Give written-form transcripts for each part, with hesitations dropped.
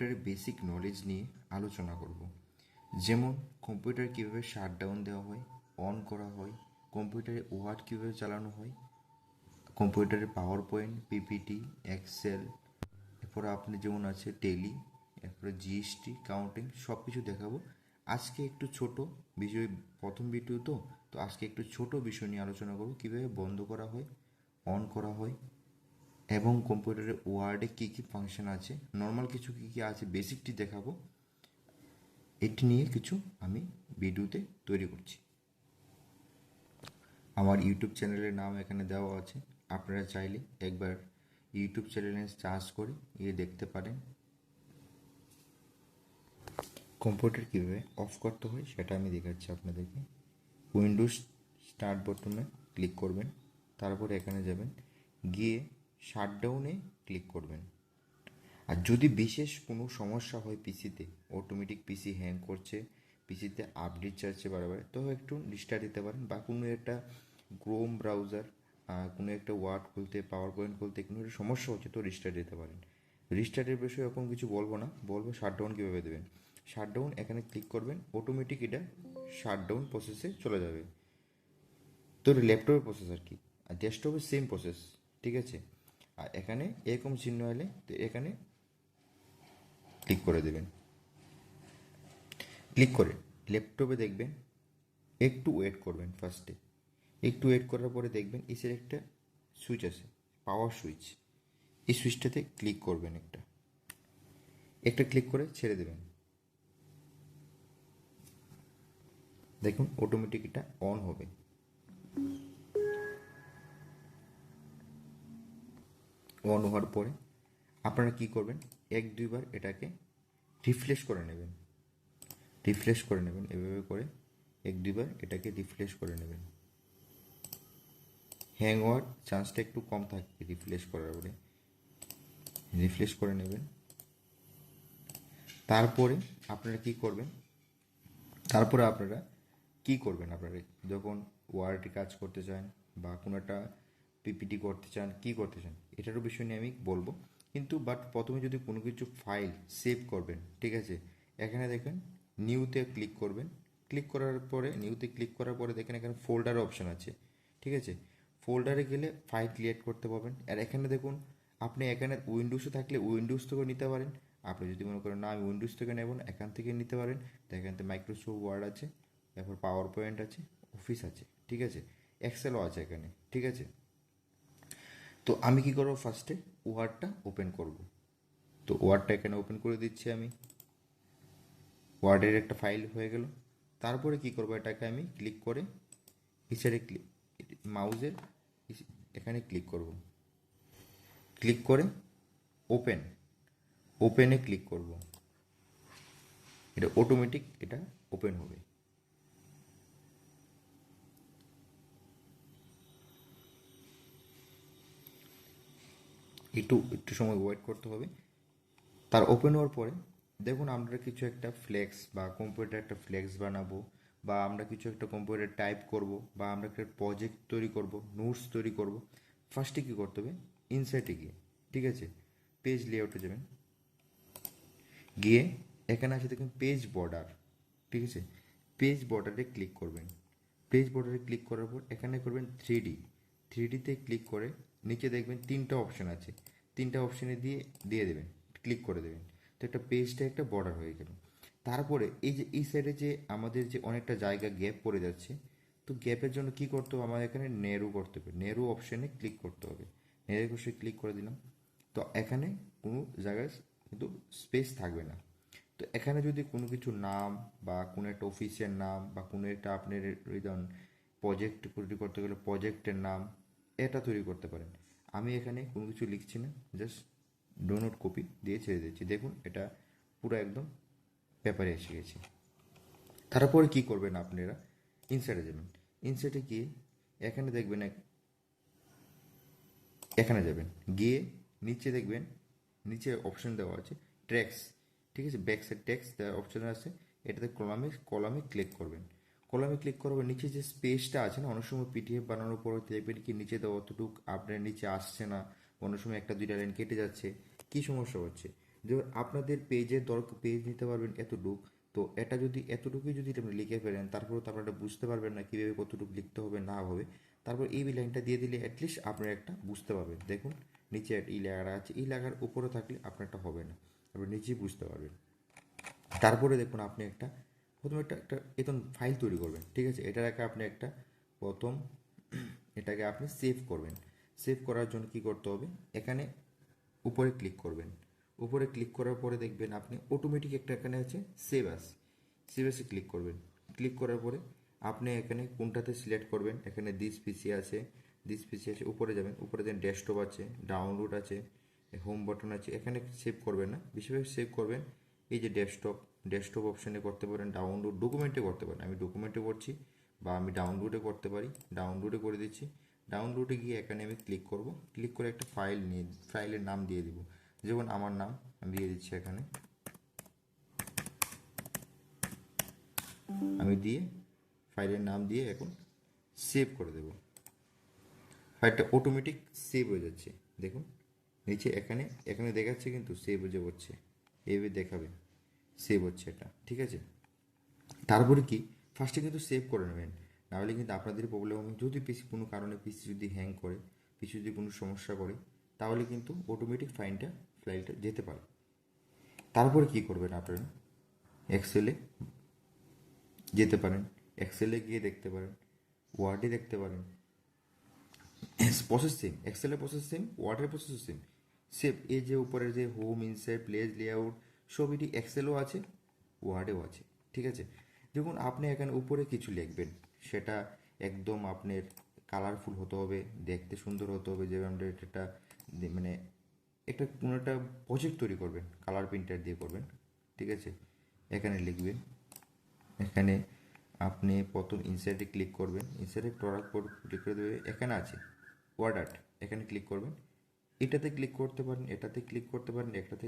কম্পিউটারের basic knowledge নিয়ে আলোচনা করব। যেমন কম্পিউটার কীভাবে শাটডাউন দেওয়া হয়, অন করা হয়, কম্পিউটারে ওয়ার্ড কীভাবে চালানো হয়, কম্পিউটারে পাওয়ার পয়েন্ট, পিপিটি, এক্সেল, এরপরে আপনি যেমন আছে টেলি, এরপরে জিএসটি, কাউন্টিং সব কিছু দেখাবো। আজকে একটু ছোট বিষয়, প্রথম ভিডিও তো আজকে একটু ছোট বিষয় নিয়ে আলোচনা করব, কীভাবে বন্ধ করা হয়, অন করা হয়, এবং কম্পিউটারে ওয়ার্ডে কী কী ফাংশন আছে, নর্মাল কিছু কী কী আছে বেসিকটি দেখাবো। এটি নিয়ে কিছু আমি ভিডিওতে তৈরি করছি। আমার ইউটিউব চ্যানেলের নাম এখানে দেওয়া আছে, আপনারা চাইলে একবার ইউটিউব চ্যানেলে সার্চ করে গিয়ে দেখতে পারেন। কম্পিউটার কীভাবে অফ করতে হয় সেটা আমি দেখাচ্ছি আপনাদেরকে। উইন্ডোজ স্টার্ট বটনে ক্লিক করবেন, তারপরে এখানে যাবেন, গিয়ে শাটডাউনে ক্লিক করবেন। আর যদি বিশেষ কোনো সমস্যা হয় পিসিতে, অটোমেটিক পিসি হ্যাং করছে, পিসিতে আপডেট চাইছে বারবার, তো একটু রিস্টার্ট দিতে পারেন, বা কোনো একটা ক্রোম ব্রাউজার, কোনো একটা ওয়ার্ড খুলতে, পাওয়ার পয়েন্ট খুলতে কোনো একটা সমস্যা হচ্ছে, তো রিস্টার্ট দিতে পারেন। রিস্টার্টের বিষয়ে এখন কিছু বলবো না, বলবো শাটডাউন কীভাবে দেবেন। শাটডাউন এখানে ক্লিক করবেন, অটোমেটিক এটা শাটডাউন প্রসেসে চলে যাবে। তো ল্যাপটপের প্রসেস আর কি, আর ডেস্কটপের সেম প্রসেস, ঠিক আছে। আর এখানে এরকম চিহ্ন এলে তো এখানে ক্লিক করে দেবেন। ক্লিক করে ল্যাপটপে দেখবেন, একটু ওয়েট করবেন। ফার্স্টে একটু ওয়েট করার পরে দেখবেন এসের একটা সুইচ আছে, পাওয়ার সুইচ। এই সুইচটাতে ক্লিক করবেন, একটা একটা ক্লিক করে ছেড়ে দেবেন। দেখুন অটোমেটিক এটা অন হবে। অন হওয়ার পরে আপনারা কি করবেন, এক দুইবার এটাকে রিফ্রেশ করে নেবেন। রিফ্রেশ করে নেবেন এভাবে করে, এক দুইবার এটাকে রিফ্রেশ করে নেবেন। হ্যাং হওয়ার চান্সটা একটু কম থাকবে রিফ্রেশ করার পরে। রিফ্রেশ করে নেবেন। তারপরে আপনারা কি করবেন, তারপরে আপনারা কি করবেন, আপনারা যখন ওয়ার্ডে কাজ করতে চান বা কোনো একটা পিপিটি করতে চান, কি করতে চান, এটারও বিষয় নিয়ে আমি বলবো। কিন্তু বাট প্রথমে যদি কোনো কিছু ফাইল সেভ করবেন, ঠিক আছে, এখানে দেখবেন নিউতে ক্লিক করবেন। ক্লিক করার পরে নিউতে ক্লিক করার পরে দেখেন এখানে ফোল্ডার অপশন আছে, ঠিক আছে। ফোল্ডারে গেলে ফাইল ক্রিয়েট করতে পারবেন। আর এখানে দেখুন, আপনি এখানে উইন্ডোজে থাকলে উইন্ডোজ থেকে নিতে পারেন। আপনি যদি মনে করেন না আমি উইন্ডোজ থেকে নেব না, এখান থেকে নিতে পারেন। তো এখান থেকে মাইক্রোসফট ওয়ার্ড আছে, তারপর পাওয়ার পয়েন্ট আছে, অফিস আছে, ঠিক আছে, এক্সেলও আছে এখানে, ঠিক আছে। তো আমি কি করবো, ফার্স্টে ওয়ার্ডটা ওপেন করব। তো ওয়ার্ডটা এখানে ওপেন করে দিচ্ছি আমি। ওয়ার্ডের একটা ফাইল হয়ে গেল। তারপরে কি করবো, এটাকে আমি ক্লিক করে পিছনে ক্লিক, মাউজের এখানে ক্লিক করব। ক্লিক করে ওপেন, ওপেনে ক্লিক করব। এটা অটোমেটিক এটা ওপেন হবে। একটু একটু সময় ওয়েট করতে হবে। তার ওপেন হওয়ার পরে দেখুন আমরা কিছু একটা ফ্লেক্স বা কম্পিউটার একটা ফ্লেক্স বানাবো, বা আমরা কিছু একটা কম্পিউটার টাইপ করব, বা আমরা একটা প্রজেক্ট তৈরি করব, নোটস তৈরি করব। ফার্স্টে কী করতে হবে, ইনসাইটে গিয়ে, ঠিক আছে, পেজ লেআউটে যাবেন। গিয়ে এখানে আছে দেখুন পেজ বর্ডার, ঠিক আছে, পেজ বর্ডারে ক্লিক করবেন। পেজ বর্ডারে ক্লিক করার পর এখানে করবেন 3D। 3Dতে ক্লিক করে নিচে দেখবেন তিনটা অপশান আছে, তিনটা অপশানে দিয়ে দিয়ে দেবেন, ক্লিক করে দেবেন। তো একটা পেজটা একটা বর্ডার হয়ে গেল। তারপরে এই যে এই সাইডে যে আমাদের যে অনেকটা জায়গা গ্যাপ পড়ে যাচ্ছে, তো গ্যাপের জন্য কি করতে হবে, আমাদের এখানে নেরো করতে হবে। নেরো অপশানে ক্লিক করতে হবে। নেরো অপশানে ক্লিক করে দিলাম। তো এখানে কোনো জায়গায় কিন্তু স্পেস থাকবে না। তো এখানে যদি কোনো কিছু নাম বা কোনো একটা অফিসের নাম বা কোনো একটা আপনার ধরুন প্রজেক্ট তৈরি করতে গেলে প্রজেক্টের নাম, এটা তৈরি করতে পারেন। আমি এখানে কোনো কিছু লিখছি না, জাস্ট ডোনোট কপি দিয়ে ছেড়ে দিচ্ছি। দেখুন এটা পুরো একদম পেপারে এসে গেছে। তারপরে কি করবেন আপনারা, ইনসাইডে যাবেন। ইনসাইডে গিয়ে এখানে দেখবেন এখানে যাবেন, গিয়ে নিচে দেখবেন নিচে অপশন দেওয়া আছে ট্র্যাক্স, ঠিক আছে, ব্যাক সাইড ট্যাক্স দেওয়ার অপশন আছে। এটাতে কলামে কলামে ক্লিক করবেন। কলামে ক্লিক করার পর নিচে যে স্পেসটা আছে না, অনেক সময় পিডিএফ বানানোর পরে দেখবেন কি নিচে দেওয়া অতটুকু আপনার নিচে আসছে না, অনেক সময় একটা দুইটা লাইন কেটে যাচ্ছে, কি সমস্যা হচ্ছে, যেমন আপনাদের পেজ নিতে পারবেন এতটুক, তো এটা যদি এতটুকুই যদি আপনি লিখে ফেলেন, তারপরে তো আপনারা বুঝতে পারবেন না কীভাবে কতটুকু লিখতে হবে না হবে। তারপর এই লাইনটা দিয়ে দিলে অ্যাটলিস্ট আপনারা একটা বুঝতে পারবেন। দেখুন নিচে ই লেখাটা আছে, এই লেখার উপরে থাকলে আপনারটা হবে না, আপনি নিচেই বুঝতে পারবেন। তারপরে দেখুন আপনি প্রথমে একটা এখন ফাইল তৈরি করবেন, ঠিক আছে। এটাকে আপনি প্রথম এটাকে আপনি সেভ করবেন। সেভ করার জন্য কি করতে হবে, এখানে উপরে ক্লিক করবেন। উপরে ক্লিক করার পরে দেখবেন আপনি অটোমেটিক এখানে আছে সেভ আস, সেভ আসে ক্লিক করবেন। ক্লিক করার পরে আপনি এখানে কোনটাতে সিলেক্ট করবেন, এখানে দিস পিসি আছে, উপরে যাবেন, উপরে দেন ডেস্কটপ আছে, ডাউনলোড আছে, হোম বাটন আছে। এখানে সেভ করবেন না, বেশিরভাগ সেভ করবেন এই যে ডেস্কটপ অপশানে করতে পারেন, ডাউনলোড ডকুমেন্টে করতে পারেন। আমি ডকুমেন্টে করছি, বা আমি ডাউনলোডে করতে পারি, ডাউনলোডে করে দিচ্ছি। ডাউনলোডে গিয়ে এখানে আমি ক্লিক করব, ক্লিক করে একটা ফাইলের নাম দিয়ে দিব। যেমন আমার নাম আমি দিয়ে দিচ্ছি এখানে, আমি দিয়ে ফাইলের নাম দিয়ে এখন সেভ করে দেব। ফাইলটা অটোমেটিক সেভ হয়ে যাচ্ছে। দেখুন নিচে এখানে এখানে দেখাচ্ছে কিন্তু সেভ যে হচ্ছে, এইভাবে দেখাবে সেভ হচ্ছে এটা, ঠিক আছে। তারপরে কি ফার্স্টে কিন্তু সেভ করে নেবেন, নাহলে কিন্তু আপনাদের প্রবলেম হবে। যদি কোনো কারণে পিসি যদি হ্যাং করে, পিসি যদি কোনো সমস্যা করে, তাহলে কিন্তু অটোমেটিক ফাইলটা যেতে পারে। তারপরে কি করবেন, আপনারা এক্সেলে যেতে পারেন, এক্সেলে গিয়ে দেখতে পারেন, ওয়ার্ডে দেখতে পারেন। প্রসেস সেম, এক্সেলের প্রসেস সেম, ওয়ার্ডের প্রসেস সেম। সেভ এই যে উপরে যে হোম, ইনসার্ট, প্লেস, লেআউট, সব এটি এক্সেলও আছে, ওয়ার্ডেও আছে, ঠিক আছে। দেখুন আপনি এখানে উপরে কিছু লিখবেন, সেটা একদম আপনার কালারফুল হতে হবে, দেখতে সুন্দর হতে হবে। যেমন এটা মানে কোনো একটা প্রজেক্ট তৈরি করবেন, কালার প্রিন্টার দিয়ে করবেন, ঠিক আছে। এখানে লিখবেন, এখানে আপনি প্রথম ইনসার্টে ক্লিক করবেন, ইনসার্টে প্রোডাক্ট ক্লিক করে দেবে, এখানে আছে ওয়ার্ড আর্ট, এখানে ক্লিক করবেন। এটাতে ক্লিক করতে পারেন, এটাতে ক্লিক করতে পারেন, এটাতে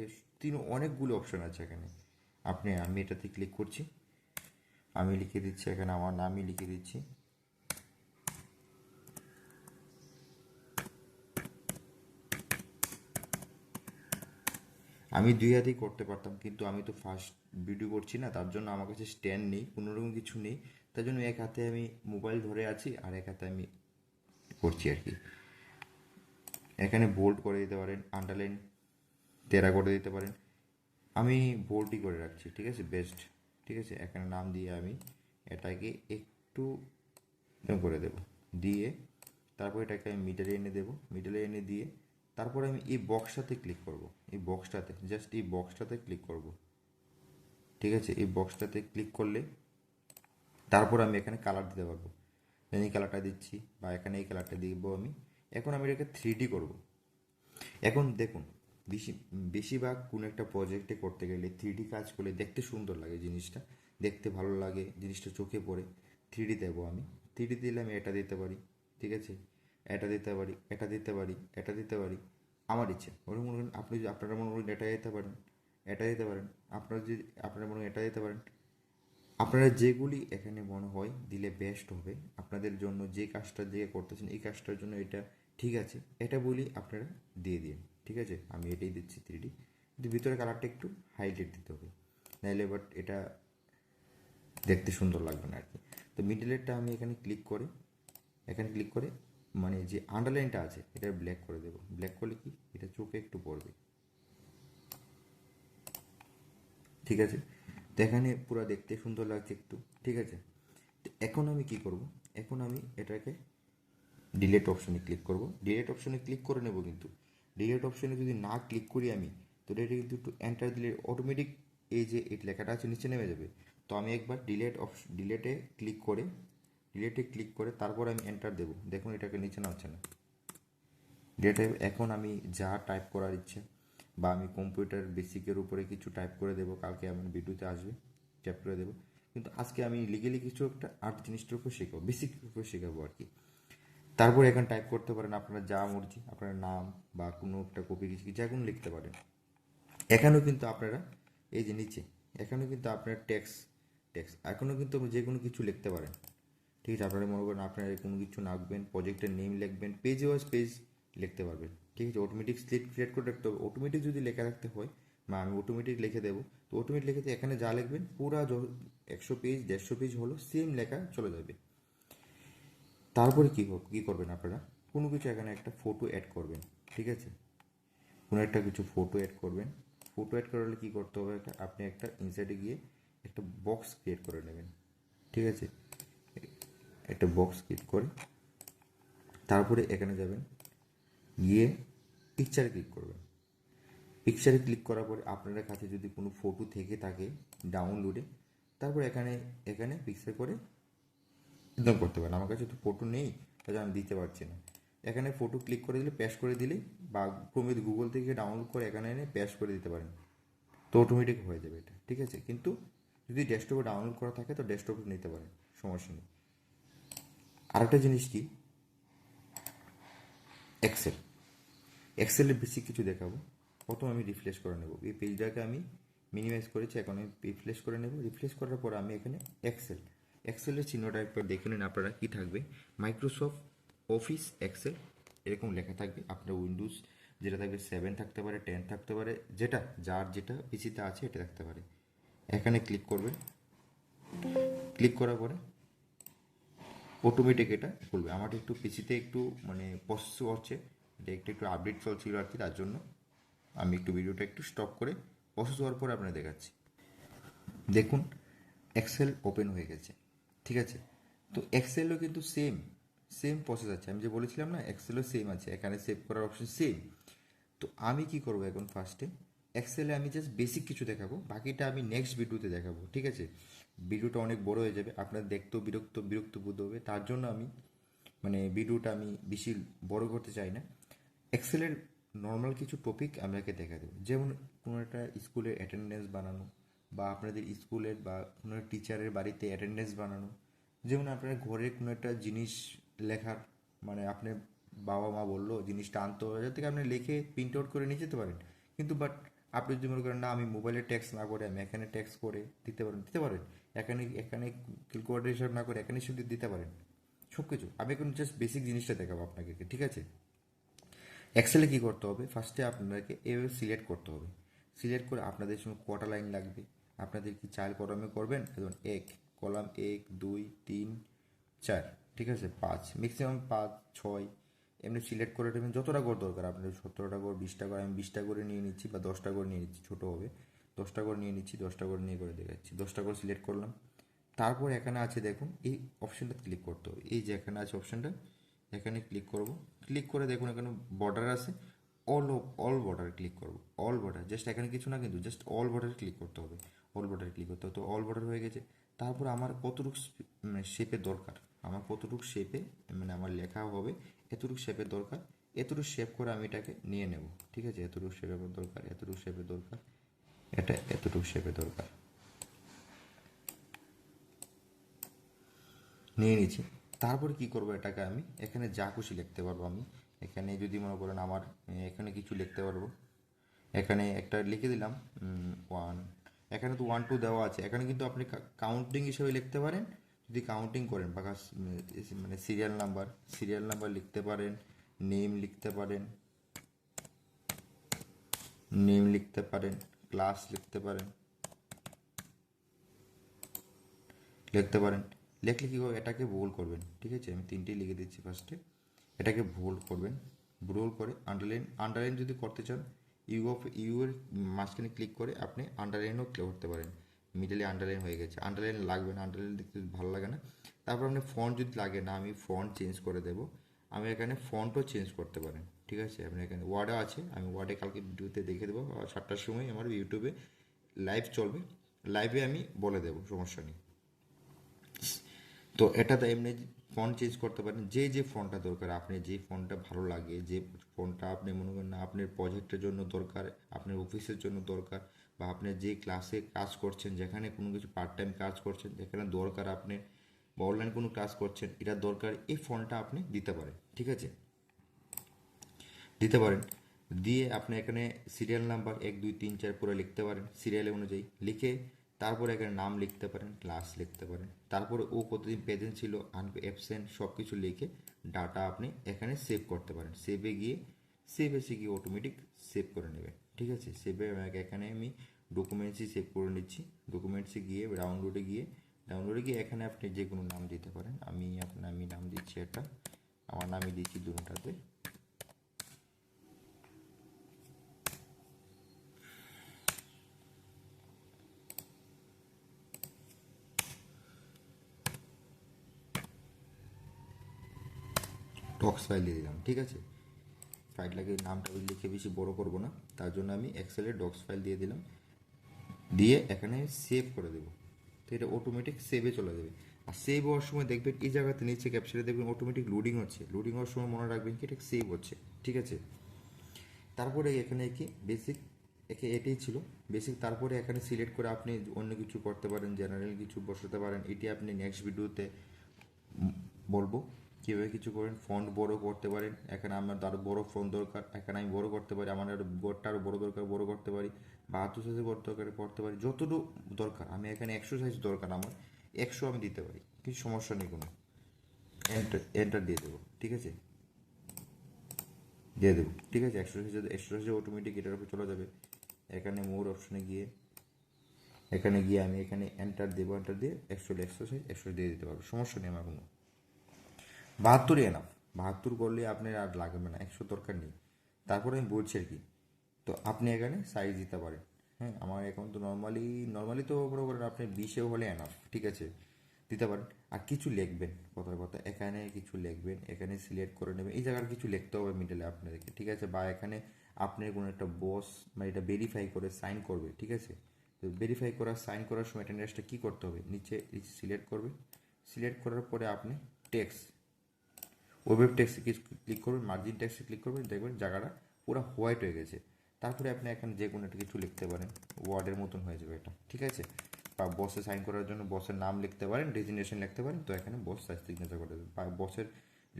অনেকগুলো অপশন আছে এখানে। আমি এটাতে ক্লিক করছি, আমি লিখে দিচ্ছি এখানে আমার নামই লিখে দিচ্ছি। আমি দুই হাতেই করতে পারতাম, কিন্তু আমি তো ফার্স্ট ভিডিও করছি না, তার জন্য আমার কাছে স্ট্যান্ড নেই, কোনোরকম কিছু নেই। তার জন্য এক হাতে আমি মোবাইল ধরে আছি, আর এক হাতে আমি করছি আর কি। এখানে বোল্ড করে দিতে পারেন, আন্ডারলাইন তেরা করে দিতে পারেন। আমি বোল্ডই করে রাখছি, ঠিক আছে, বেস্ট, ঠিক আছে। এখানে নাম দিয়ে আমি এটাকে একটু করে দেব, দিয়ে তারপর এটাকে আমি মিডলে এনে দেবো, মিডলে এনে দিয়ে তারপরে আমি এই বক্সটাতে ক্লিক করব, এই বক্সটাতে জাস্ট এই বক্সটাতে ক্লিক করব, ঠিক আছে। এই বক্সটাতে ক্লিক করলে তারপর আমি এখানে কালার দিতে পারবো। এই কালারটা দিচ্ছি, বা এখানে এই কালারটা দিব আমি। এখন আমি এটাকে 3D করব। এখন দেখুন বেশিরভাগ কোনো একটা প্রজেক্টে করতে গেলে 3D কাজ করলে দেখতে সুন্দর লাগে, জিনিসটা দেখতে ভালো লাগে, জিনিসটা চোখে পড়ে। 3D দেবো আমি, 3D দিলে আমি এটা দিতে পারি, ঠিক আছে, এটা দিতে পারি, এটা দিতে পারি, এটা দিতে পারি, আমার ইচ্ছে। ওরা মনে করেন আপনি যদি আপনারা মনে করেন এটা দিতে পারেন, এটা দিতে পারেন, আপনারা মনে করেন এটা দিতে পারেন। আপনারা যেগুলি এখানে মনে হয় দিলে বেস্ট হবে আপনাদের জন্য, যে কাজটা যে করতেছেন এই কাজটার জন্য এটা ঠিক আছে, এটা বলি আপনারা দিয়ে দিন, ঠিক আছে। আমি এটাই দিচ্ছি 3D, কিন্তু ভিতরে কালারটা একটু হাইলাইট দিতে হবে, নাহলে বাট এটা দেখতে সুন্দর লাগবে না আর কি। তো মিডলেরটা আমি এখানে ক্লিক করে মানে যে আন্ডারলাইনটা আছে এটা ব্ল্যাক করে দেবো। ব্ল্যাক করলে কি এটা চোখে একটু পড়বে, ঠিক আছে। তো এখানে পুরো দেখতে সুন্দর লাগছে একটু, ঠিক আছে। তো এখন আমি কি করব, এখন আমি এটাকে ডিলেট অপশনে ক্লিক করব, ডিলেট অপশনে ক্লিক করে নেব। কিন্তু ডিলেট অপশনে যদি না ক্লিক করি আমি, তো এটা কিন্তু একটু এন্টার দিলে অটোমেটিক এই যে এই লেখাটা আছে নিচে নেমে যাবে। তো আমি একবার ডিলেটে ক্লিক করে তারপর আমি এন্টার দেবো। দেখুন এটাকে নিচে নামছে না, ডিলেটে। এখন আমি যা টাইপ করার ইচ্ছে, বা আমি কম্পিউটার বেসিকের উপরে কিছু টাইপ করে দেবো, কালকে আমার ভিডিওতে আসবে, টাইপ করে দেবো। কিন্তু আজকে আমি লিগেলি কিছু একটা আর্ট জিনিসটার উপর শেখাবো, বেসিক উপর শেখাবো আর কি। তারপর এখানে টাইপ করতে পারেন আপনার যা মর্জি, আপনার নাম বা কোনো একটা কপি কিছু যা কোনো লিখতে পারেন। এখানেও কিন্তু আপনারা এই যে নিচে এখানেও কিন্তু আপনার টেক্সট এখনও কিন্তু যে কোনো কিছু লিখতে পারেন, ঠিক আছে। আপনারা মনে করেন আপনারা কোনো কিছু লিখবেন, প্রজেক্টের নেম লিখবেন, পেজ ওয়াইজ পেজ লিখতে পারবেন, ঠিক আছে। অটোমেটিক স্লিপ ক্রিয়েট করে রাখতে হবে। অটোমেটিক যদি লেখা রাখতে হয় বা আমি অটোমেটিক লিখে দেবো। তো অটোমেটিক লিখে দিয়ে এখানে যা লিখবেন পুরা 100 পেজ 150 পেজ হলো সেম লেখা চলে যাবে। তারপরে কী করবেন আপনারা, কোনো কিছু এখানে একটা ফটো অ্যাড করবেন, ঠিক আছে? কোনো একটা কিছু ফটো অ্যাড করবেন। ফটো অ্যাড করালে কী করতে হবে, আপনি একটা ইনসাইডে গিয়ে একটা বক্স ক্রিয়েট করে নেবেন, ঠিক আছে? একটা বক্স ক্রিয়েট করে তারপরে এখানে যাবেন, গিয়ে পিকচারে ক্লিক করবেন। পিকচারে ক্লিক করার পরে আপনাদের কাছে যদি কোনো ফটো থেকে থাকে ডাউনলোডে, তারপর এখানে এখানে পিকচার করে একদম করতে পারেন। আমার কাছে তো ফটো নেই, তাহলে আমি দিতে পারছি না। এখানে ফটো ক্লিক করে দিলে পেস্ট করে দিলেই, বা ক্রমে গুগল থেকে ডাউনলোড করে এখানে এনে পেস্ট করে দিতে পারেন, তো অটোমেটিক হয়ে যাবে এটা, ঠিক আছে? কিন্তু যদি ডেস্কটপে ডাউনলোড করা থাকে তো ডেস্কটপে নিতে পারেন, সমস্যা নেই। আরেকটা জিনিস কি, এক্সেল। এক্সেলের বেশি কিছু দেখাবো। প্রথম আমি রিফ্রেশ করে নেব, এই পেজটাকে আমি মিনিমাইজ করেছি, এখন আমি রিফ্রেশ করে নেব। রিফ্রেশ করার পর আমি এখানে এক্সেলের চিহ্নটা একবার দেখে নিন আপনারা, কী থাকবে, মাইক্রোসফট অফিস এক্সেল এরকম লেখা থাকবে। আপনার উইন্ডোজ যেটা থাকবে 7 থাকতে পারে, 10 থাকতে পারে, যার যেটা পিসিতে আছে এটা থাকতে পারে। এখানে ক্লিক করবেন, ক্লিক করার পরে অটোমেটিক এটা খুলবে। আমার একটু পিসিতে একটু মানে প্রসেস হচ্ছে, এটা একটু একটু আপডেট চলছিল আর কি, তার জন্য আমি একটু ভিডিওটা একটু স্টপ করে প্রসেস হওয়ার পরে আপনাদের দেখাচ্ছি। দেখুন এক্সেল ওপেন হয়ে গেছে, ঠিক আছে? তো এক্সেলও কিন্তু সেম সেম প্রসেস আছে, আমি যে বলেছিলাম না এক্সেলও সেম আছে, এখানে সেভ করার অপশন সেম। তো আমি কি করব এখন, ফার্স্টে এক্সেলে আমি জাস্ট বেসিক কিছু দেখাবো, বাকিটা আমি নেক্সট ভিডিওতে দেখাবো, ঠিক আছে? ভিডিওটা অনেক বড় হয়ে যাবে, আপনার দেখতেও বিরক্ত বোধ হবে, তার জন্য আমি মানে ভিডিওটা আমি বেশি বড় করতে চাই না। এক্সেলের নর্মাল কিছু টপিক আপনাকে দেখা দেবো, যেমন কোনো একটা স্কুলের অ্যাটেন্ডেন্স বানানো, বা আপনাদের স্কুলের বা কোনো টিচারের বাড়িতে অ্যাটেন্ডেন্স বানানো, যেমন আপনার ঘরে কোনো একটা জিনিস লেখার, মানে আপনার বাবা মা বললো জিনিসটা আনতে হবে, যার থেকে আপনি লিখে প্রিন্ট আউট করে নিয়ে যেতে পারেন। কিন্তু বাট আপনি যদি মনে করেন না আমি মোবাইলে ট্যাক্স না করে আমি এখানে ট্যাক্স করে দিতে পারেন। এখানে এখানে ক্যালকুলেটর হিসাব না করে এখানে শুধু দিতে পারেন সব কিছু। আমি এখন জাস্ট বেসিক জিনিসটা দেখাবো আপনাকে, ঠিক আছে? এক্সেলে কী করতে হবে, ফার্স্টে আপনাকে এভাবে সিলেক্ট করতে হবে। সিলেক্ট করে আপনাদের সঙ্গে কটা লাইন লাগবে, আপনাদের কি 4 কলামে করবেন, যেমন কলাম 1 2 3 4, ঠিক আছে, 5 ম্যাক্সিমাম 5 6 এমনি সিলেক্ট করে দেবেন। যতটা করে দরকার আপনাদের, 17টা করে 20টা করে, আমি 20টা করে নিয়ে নিচ্ছি, বা 10টা করে নিয়ে নিচ্ছি, ছোটো হবে 10টা করে নিয়ে নিচ্ছি, 10টা করে নিয়ে করে দেখাচ্ছি। 10টা করে সিলেক্ট করলাম। তারপর এখানে আছে দেখুন এই অপশানটা ক্লিক করতে হবে, এই যে এখানে আছে অপশানটা, এখানে ক্লিক করব। ক্লিক করে দেখুন এখানে বর্ডার আছে, অল বর্ডার ক্লিক করব। অল বর্ডার জাস্ট এখানে কিছু না, কিন্তু জাস্ট অল বর্ডার ক্লিক করতে হবে। অল বর্ডার ক্লিক করতে হবে, তো অল বর্ডার হয়ে গেছে। তারপর আমার কতটুকু মানে শেপের দরকার, আমার কতটুকু শেপে মানে আমার লেখা হবে, এতটুকু শেপের দরকার, এতটুকু শেপ করে আমি এটাকে নিয়ে নেব, ঠিক আছে? এতটুকু শেপের দরকার, এতটুকু শেপের দরকার, এটা এতটুকু শেপের দরকার, নিয়ে নিচ্ছি। তারপরে কি করব, এটাকে আমি এখানে যা খুশি লিখতে পারবো। আমি এখানে যদি মনে করেন আমার এখানে কিছু লিখতে পারবো, এখানে একটা লিখে দিলাম 1, এখানে তো 1 2 দেওয়া আছে, এখানে কিন্তু আপনি কাউন্টিং হিসেবে লিখতে পারেন। যদি কাউন্টিং করেন বা মানে সিরিয়াল নাম্বার লিখতে পারেন, নেম লিখতে পারেন, ক্লাস লিখতে পারেন। লিখলে কী করবেন, এটাকে বোল্ড করবেন, ঠিক আছে? আমি 3টেই লিখে দিচ্ছি ফার্স্টে। এটাকে বোল্ড করবেন, বোল্ড করে আন্ডারলাইন যদি করতে চান, ইউ এর মাঝখানে ক্লিক করে আপনি আন্ডারলাইনও করতে পারেন। মিডলে আন্ডারলাইন হয়ে গেছে, আন্ডারলাইন লাগবে না, আন্ডারলাইন দেখতে ভালো লাগে না। তারপর আপনি ফন্ট যদি লাগে না, আমি ফন্ট চেঞ্জ করে দেবো। আমি এখানে ফন্টও চেঞ্জ করতে পারেন, ঠিক আছে? আপনি এখানে ওয়ার্ডও আছে, আমি ওয়ার্ডে কালকে ভিডিওতে দেখে দেবো, 7টার সময় আমার ইউটিউবে লাইভ চলবে, লাইভে আমি বলে দেবো, সমস্যা নেই। তো এটাতে এমনি ফন্ট চেঞ্জ করতে পারেন, যে ফন্টটা দরকার, আপনি যে ফন্টটা ভালো লাগে, যে ফন্টটা আপনি মনে করেন না আপনার প্রজেক্টের জন্য দরকার, আপনার অফিসের জন্য দরকার, বা আপনি যে ক্লাসে কাজ করছেন, যেখানে কোনো কিছু পার্ট টাইম কাজ করছেন, যেখানে দরকার আপনি, বা অনলাইন কোনো ক্লাস করছেন, এটা দরকার, এই ফন্টটা আপনি দিতে পারেন, ঠিক আছে? দিতে পারেন। দিয়ে আপনি এখানে সিরিয়াল নাম্বার 1 2 3 4 পুরো লিখতে পারেন সিরিয়াল অনুযায়ী লিখে, তারপরে এখানে নাম লিখতে পারেন, ক্লাস লিখতে পারেন, তারপরে ও কতদিন প্রেজেন্ট ছিল, অ্যাবসেন্ট, সব কিছু লিখে ডাটা আপনি এখানে সেভ করতে পারেন। সেভে গিয়ে সেভ এসে গিয়ে অটোমেটিক সেভ করে নেবে। ঠিক আছে, সেভে এখানে আমি ডকুমেন্টসই সেভ করে নিচ্ছি। ডকুমেন্টসে গিয়ে ডাউনলোডে গিয়ে এখানে আপনি যে কোনো নাম দিতে পারেন। আমি নাম দিচ্ছি একটা, আমার নামই দিচ্ছি দুটাতে। ডক্স ফাইল দিয়ে দিলাম। ঠিক আছে, ফাইলটাকে নামটা লিখে বেশি বড় করব না, তার জন্য আমি এক্সেলের ডক্স ফাইল দিয়ে দিলাম। দিয়ে এখানে সেভ করে দেবো। তো এটা অটোমেটিক সেভে চলে যাবে। আর সেভ হওয়ার সময় দেখবেন এই জায়গাতে নিচে ক্যাপচারে দেখবেন অটোমেটিক লোডিং হচ্ছে। লোডিং হওয়ার সময় মনে রাখবেন কি এটা সেভ হচ্ছে। ঠিক আছে, তারপরে এখানে কি বেসিক এটাই ছিল বেসিক। তারপরে এখানে সিলেক্ট করে আপনি অন্য কিছু করতে পারেন, জেনারেল কিছু বসাতে পারেন। এটি আপনি নেক্সট ভিডিওতে বলবো কীভাবে কিছু করেন। ফন্ট বড় করতে পারেন, এখানে আমার আরও বড় ফন্ট দরকার, এখানে আমি বড় করতে পারি। আমার আরও বোর্ডটা আরও বড় দরকার, বড় করতে পারি। 72 সাইজে করতে পারি, যতটুকু দরকার। আমি এখানে 100 সাইজ দরকার আমার, 100 আমি দিতে পারি, কিছু সমস্যা নেই কোনো। এন্টার দিয়ে দেবো। ঠিক আছে, দিয়ে দেবো। ঠিক আছে, 100 সাইজে অটোমেটিক এটার উপরে চলে যাবে। এখানে মোর অপশনে গিয়ে আমি এখানে এন্টার দেবো। এন্টার দিয়ে 100 সাইজ 100 দিয়ে দিতে পারবো, সমস্যা নেই আমার কোনো। 72 এনাফ। 72 করলে আপনার আর লাগবে না, 100 দরকার নেই। তারপরে আমি বলছি আর কি, তো আপনি এখানে সাইজ দিতে পারেন। হ্যাঁ, আমার এখন তো নর্মালি তো মনে করেন আপনি 20 হলে এনাফ। ঠিক আছে, দিতে পারেন। আর কিছু লিখবেন, কথার কথা এখানে কিছু লিখবেন, এখানে সিলেক্ট করে নেবেন। এই জায়গার কিছু লিখতে হবে মিডলে আপনাদেরকে। ঠিক আছে, বা এখানে আপনার কোনো একটা বস মানে এটা ভেরিফাই করে সাইন করবে। ঠিক আছে, তো ভেরিফাই সাইন করার সময় এটা নেক্সটটা কী করতে হবে, নিচে সিলেক্ট করবে। সিলেক্ট করার পরে আপনি টেক্সট, ওয়েব টেক্সটে ক্লিক করবেন, মার্জিন টেক্সটে ক্লিক করবেন, দেখবেন জায়গাটা পুরো হোয়াইট হয়ে গেছে। তারপরে আপনি এখানে যে কোনো একটা কিছু লিখতে পারেন, ওয়ার্ডের মতন হয়ে যাবে এটা। ঠিক আছে, বা বসে সাইন করার জন্য বসের নাম লিখতে পারেন, ডেজিগনেশন লিখতে পারেন। তো এখানে বস সাইজ সিগনেচার করে দেবেন বা বসের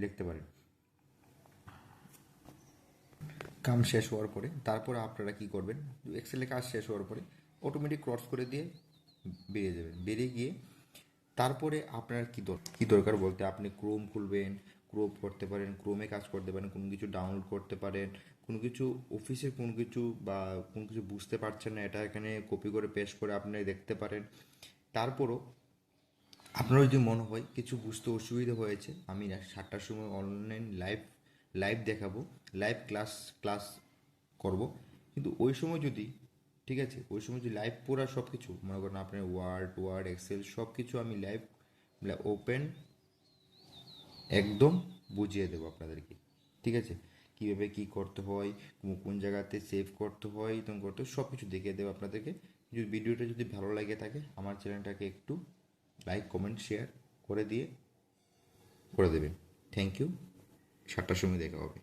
লিখতে পারেন। কাম শেষ হওয়ার পরে তারপরে আপনারা কি করবেন, এক্সেলে কাজ শেষ হওয়ার পরে অটোমেটিক ক্রস করে দিয়ে বেরিয়ে যাবেন। বেরিয়ে গিয়ে তারপরে আপনার কি দরকার বলতে আপনি ক্রোম খুলবেন, ক্রোম করতে পারেন, ক্রোমে কাজ করতে পারেন, কোনো কিছু ডাউনলোড করতে পারেন, কোনো কিছু অফিসের কোনো কিছু বা কোনো কিছু বুঝতে পারছেন না, এটা এখানে কপি করে পেস্ট করে আপনি দেখতে পারেন। তারপরও আপনার যদি মনে হয় কিছু বুঝতে অসুবিধা হয়েছে, আমি 7টার সময় অনলাইন লাইভ দেখাবো, লাইভ ক্লাস করব। কিন্তু ওই সময় যদি, ঠিক আছে, ওই সময় যদি লাইভ পুরো সব কিছু মনে করেন আপনার ওয়ার্ড এক্সেল সব কিছু আমি লাইভ ওপেন একদম বুঝিয়ে দেবো আপনাদেরকে। ঠিক আছে, কীভাবে কী করতে হয়, কোন জায়গাতে সেভ করতে হয়, তখন করতে হয়, সব কিছু দেখিয়ে দেবো আপনাদেরকে। যদি ভিডিওটা যদি ভালো লাগে থাকে আমার চ্যানেলটাকে একটু লাইক কমেন্ট শেয়ার করে দেবেন। Thank you. 7টার সময় দেখা হবে।